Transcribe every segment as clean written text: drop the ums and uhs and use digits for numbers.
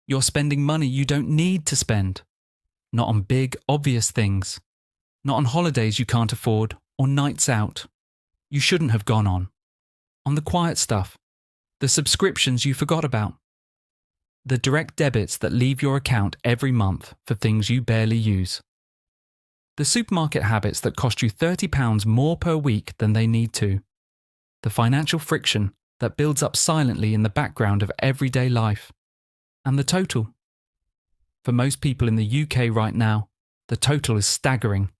You're spending money you don't need to spend. Not on big, obvious things. Not on holidays you can't afford or nights out you shouldn't have gone on. On the quiet stuff. The subscriptions you forgot about. The direct debits that leave your account every month for things you barely use. The supermarket habits that cost you £30 more per week than they need to. The financial friction that builds up silently in the background of everyday life. And the total. For most people in the UK right now, the total is staggering.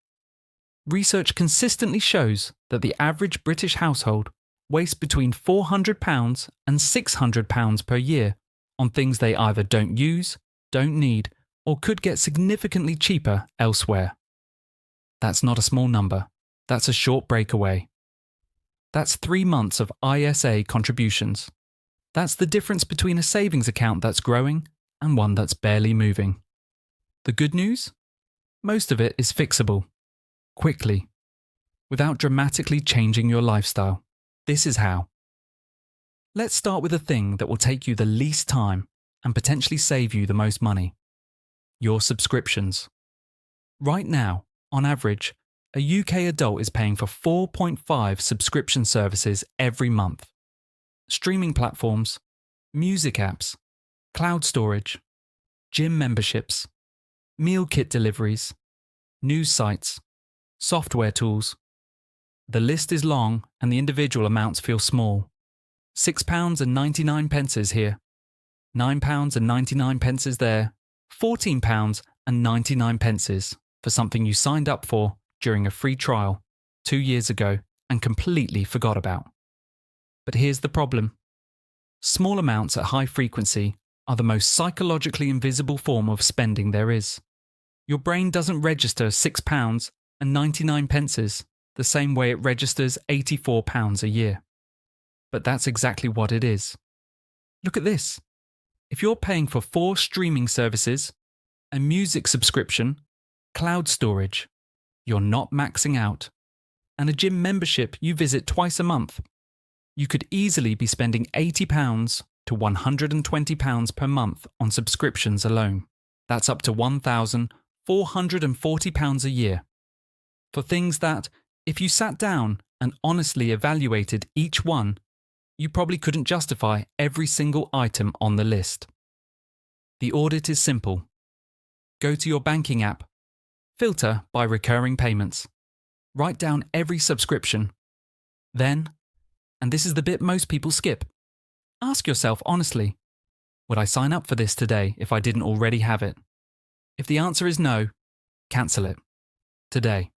Research consistently shows that the average British household wastes between £400 and £600 per year on things they either don't use, don't need, or could get significantly cheaper elsewhere. That's not a small number. That's a short breakaway. That's 3 months of ISA contributions. That's the difference between a savings account that's growing and one that's barely moving. The good news? Most of it is fixable. Quickly. Without dramatically changing your lifestyle. This is how. Let's start with a thing that will take you the least time and potentially save you the most money. Your subscriptions. Right now, on average, a UK adult is paying for 4.5 subscription services every month. Streaming platforms, music apps, cloud storage, gym memberships, meal kit deliveries, news sites, software tools. The list is long and the individual amounts feel small. £6.99 here, £9.99 there, £14.99 for something you signed up for during a free trial 2 years ago and completely forgot about. But here's the problem. Small amounts at high frequency are the most psychologically invisible form of spending there is. Your brain doesn't register £6.99 the same way it registers £84 a year. But that's exactly what it is. Look at this. If you're paying for 4 streaming services, a music subscription, cloud storage, you're not maxing out, and a gym membership you visit twice a month, you could easily be spending £80 to £120 per month on subscriptions alone. That's up to £1,440 a year. For things that, if you sat down and honestly evaluated each one, you probably couldn't justify every single item on the list. The audit is simple. Go to your banking app, filter by recurring payments, write down every subscription. Then, and this is the bit most people skip, ask yourself honestly, would I sign up for this today if I didn't already have it? If the answer is no, cancel it. Today.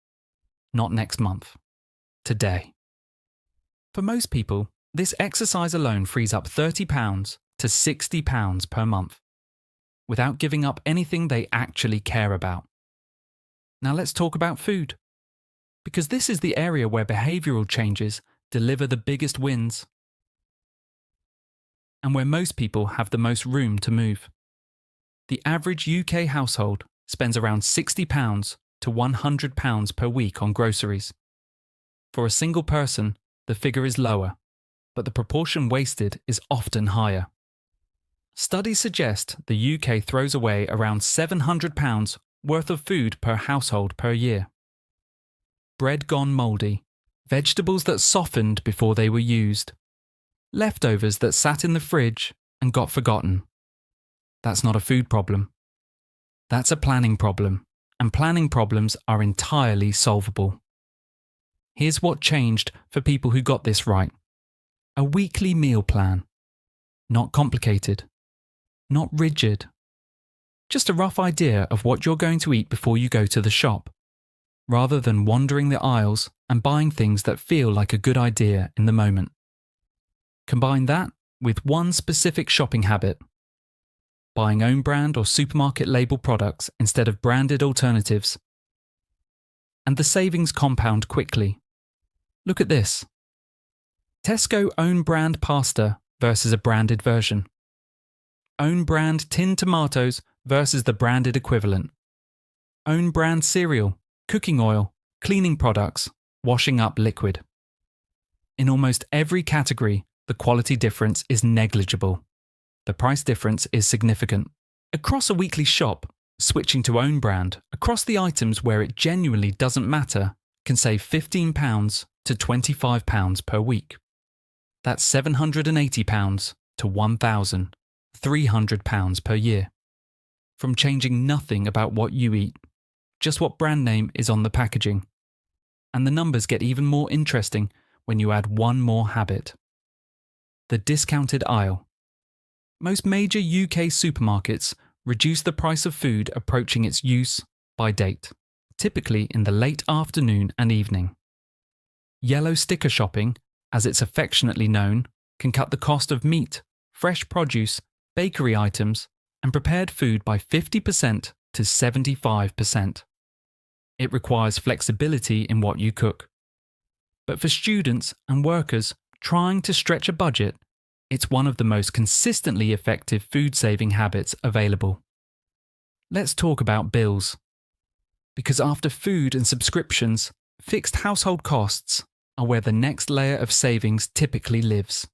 Not next month. Today. For most people, this exercise alone frees up £30 to £60 per month, without giving up anything they actually care about. Now let's talk about food, because this is the area where behavioural changes deliver the biggest wins, and where most people have the most room to move. The average UK household spends around £60 to £100 per week on groceries. For a single person, the figure is lower, but the proportion wasted is often higher. Studies suggest the UK throws away around £700 worth of food per household per year. Bread gone mouldy, vegetables that softened before they were used, leftovers that sat in the fridge and got forgotten. That's not a food problem. That's a planning problem, and planning problems are entirely solvable. Here's what changed for people who got this right. A weekly meal plan. Not complicated. Not rigid. Just a rough idea of what you're going to eat before you go to the shop, rather than wandering the aisles and buying things that feel like a good idea in the moment. Combine that with one specific shopping habit. Buying own brand or supermarket label products instead of branded alternatives. And the savings compound quickly. Look at this. Tesco own brand pasta versus a branded version. Own brand tinned tomatoes versus the branded equivalent. Own brand cereal, cooking oil, cleaning products, washing up liquid. In almost every category, the quality difference is negligible. The price difference is significant. Across a weekly shop, switching to own brand across the items where it genuinely doesn't matter can save £15 to £25 per week. That's £780 to £1,300 per year. From changing nothing about what you eat, just what brand name is on the packaging. And the numbers get even more interesting when you add one more habit. The discounted aisle. Most major UK supermarkets reduce the price of food approaching its use by date, typically in the late afternoon and evening. Yellow sticker shopping, as it's affectionately known, can cut the cost of meat, fresh produce, bakery items, and prepared food by 50% to 75%. It requires flexibility in what you cook. But for students and workers trying to stretch a budget, it's one of the most consistently effective food-saving habits available. Let's talk about bills. Because after food and subscriptions, fixed household costs are where the next layer of savings typically lives.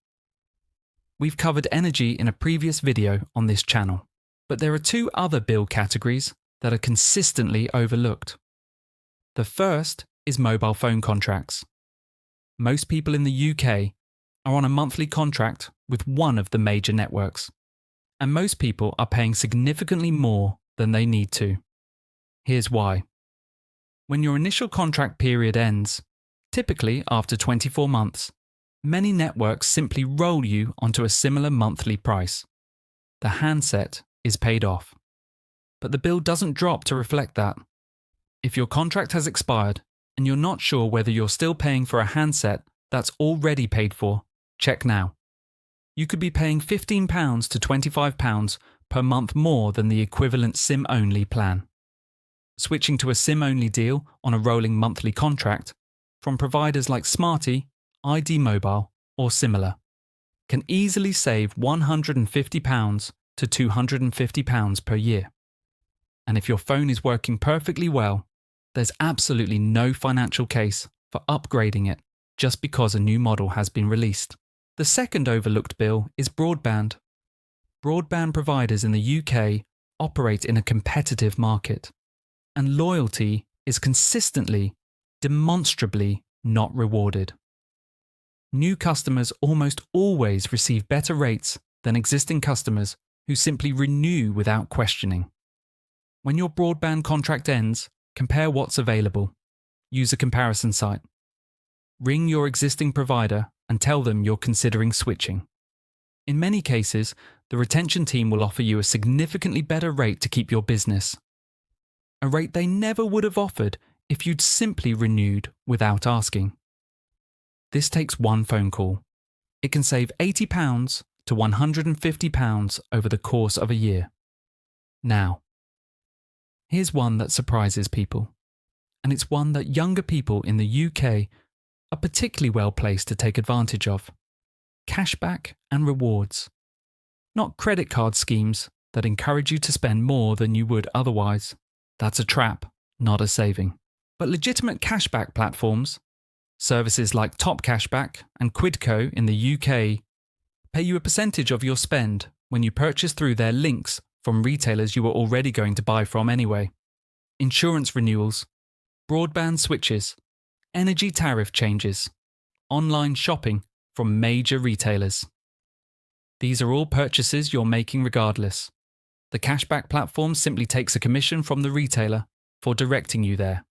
We've covered energy in a previous video on this channel, but there are two other bill categories that are consistently overlooked. The first is mobile phone contracts. Most people in the UK are on a monthly contract with one of the major networks, and most people are paying significantly more than they need to. Here's why. When your initial contract period ends, typically after 24 months, many networks simply roll you onto a similar monthly price. The handset is paid off. But the bill doesn't drop to reflect that. If your contract has expired and you're not sure whether you're still paying for a handset that's already paid for, check now. You could be paying £15 to £25 per month more than the equivalent SIM-only plan. Switching to a SIM-only deal on a rolling monthly contract from providers like Smarty, ID Mobile, or similar can easily save £150 to £250 per year. And if your phone is working perfectly well, there's absolutely no financial case for upgrading it just because a new model has been released. The second overlooked bill is broadband. Broadband providers in the UK operate in a competitive market, and loyalty is consistently, demonstrably not rewarded. New customers almost always receive better rates than existing customers who simply renew without questioning. When your broadband contract ends, compare what's available. Use a comparison site. Ring your existing provider and tell them you're considering switching. In many cases, the retention team will offer you a significantly better rate to keep your business. A rate they never would have offered if you'd simply renewed without asking. This takes one phone call. It can save £80 to £150 over the course of a year. Now, here's one that surprises people, and it's one that younger people in the UK are particularly well placed to take advantage of. Cashback and rewards. Not credit card schemes that encourage you to spend more than you would otherwise. That's a trap, not a saving. But legitimate cashback platforms, services like Top Cashback and Quidco in the UK, pay you a percentage of your spend when you purchase through their links from retailers you were already going to buy from anyway. Insurance renewals, broadband switches, energy tariff changes, online shopping from major retailers. These are all purchases you're making regardless. The cashback platform simply takes a commission from the retailer for directing you there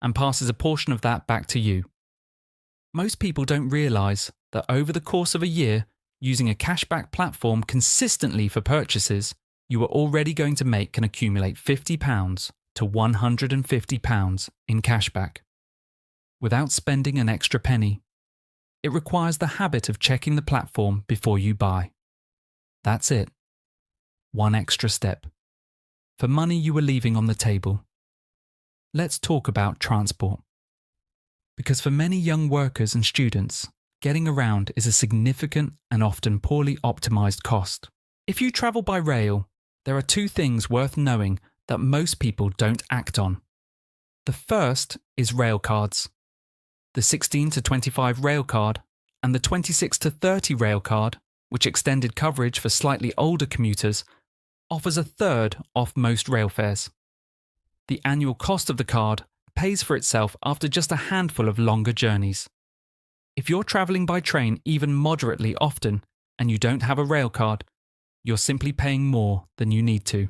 and passes a portion of that back to you. Most people don't realise that over the course of a year, using a cashback platform consistently for purchases you are already going to make can accumulate £50 to £150 in cashback. Without spending an extra penny. It requires the habit of checking the platform before you buy. That's it. One extra step. For money you are leaving on the table. Let's talk about transport. Because for many young workers and students, getting around is a significant and often poorly optimised cost. If you travel by rail, there are two things worth knowing that most people don't act on. The first is Railcards. The 16 to 25 Railcard and the 26 to 30 Railcard, which extended coverage for slightly older commuters, offers a third off most rail fares. The annual cost of the card pays for itself after just a handful of longer journeys. If you're travelling by train even moderately often and you don't have a Railcard, you're simply paying more than you need to.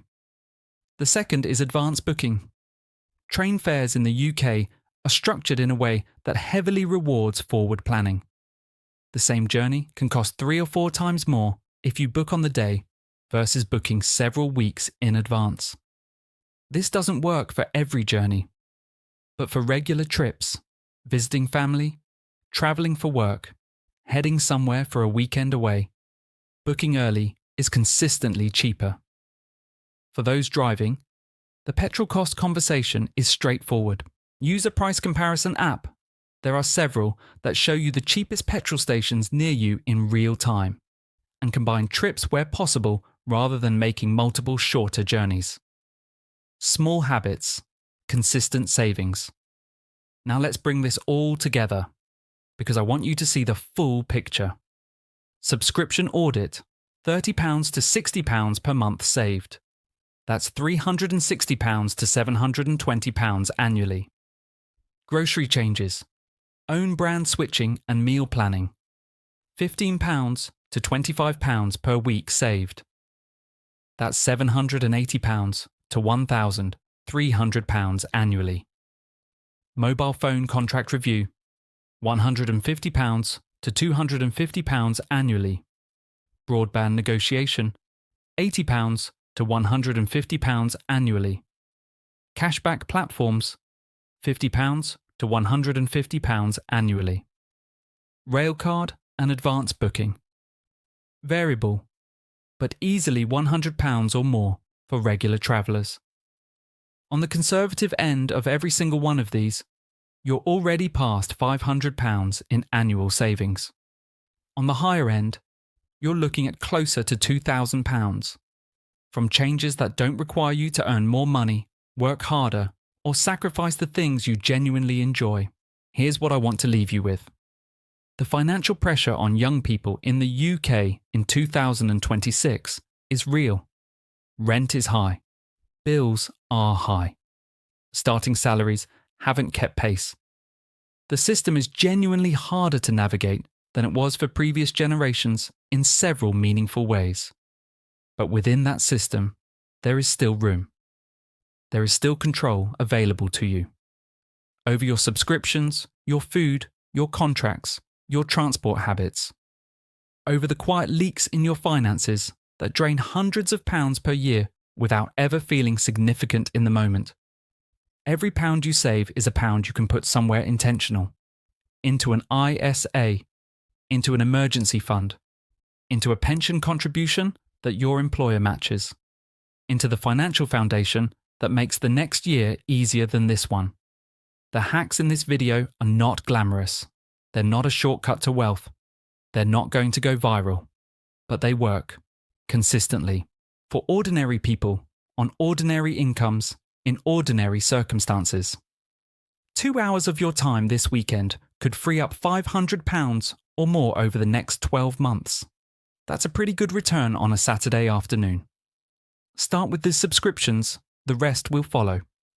The second is advance booking. Train fares in the UK are structured in a way that heavily rewards forward planning. The same journey can cost 3 or 4 times more if you book on the day versus booking several weeks in advance. This doesn't work for every journey, but for regular trips, visiting family, travelling for work, heading somewhere for a weekend away, booking early is consistently cheaper. For those driving, the petrol cost conversation is straightforward. Use a price comparison app. There are several that show you the cheapest petrol stations near you in real time, and combine trips where possible rather than making multiple shorter journeys. Small habits, consistent savings. Now let's bring this all together, because I want you to see the full picture. Subscription Audit, £30 to £60 per month saved. That's £360 to £720 annually. Grocery changes, own brand switching and meal planning. £15 to £25 per week saved. That's £780 to £1,300 annually. Mobile phone contract review, £150 to £250 annually. Broadband negotiation, £80 to £150 annually. Cashback platforms, £50 to £150 annually. Railcard and advance booking. Variable, but easily £100 or more for regular travellers. On the conservative end of every single one of these, you're already past £500 in annual savings. On the higher end, you're looking at closer to £2,000 from changes that don't require you to earn more money, work harder, or sacrifice the things you genuinely enjoy. Here's what I want to leave you with. The financial pressure on young people in the UK in 2026 is real. Rent is high. Bills are high. Starting salaries haven't kept pace. The system is genuinely harder to navigate than it was for previous generations in several meaningful ways. But within that system, there is still room. There is still control available to you over your subscriptions, your food, your contracts, your transport habits, over the quiet leaks in your finances that drain hundreds of pounds per year without ever feeling significant in the moment. Every pound you save is a pound you can put somewhere intentional, into an ISA, into an emergency fund, into a pension contribution that your employer matches, into the financial foundation that makes the next year easier than this one. The hacks in this video are not glamorous. They're not a shortcut to wealth. They're not going to go viral. But they work, consistently, for ordinary people, on ordinary incomes, in ordinary circumstances. 2 hours of your time this weekend could free up £500 or more over the next 12 months. That's a pretty good return on a Saturday afternoon. Start with the subscriptions, the rest will follow.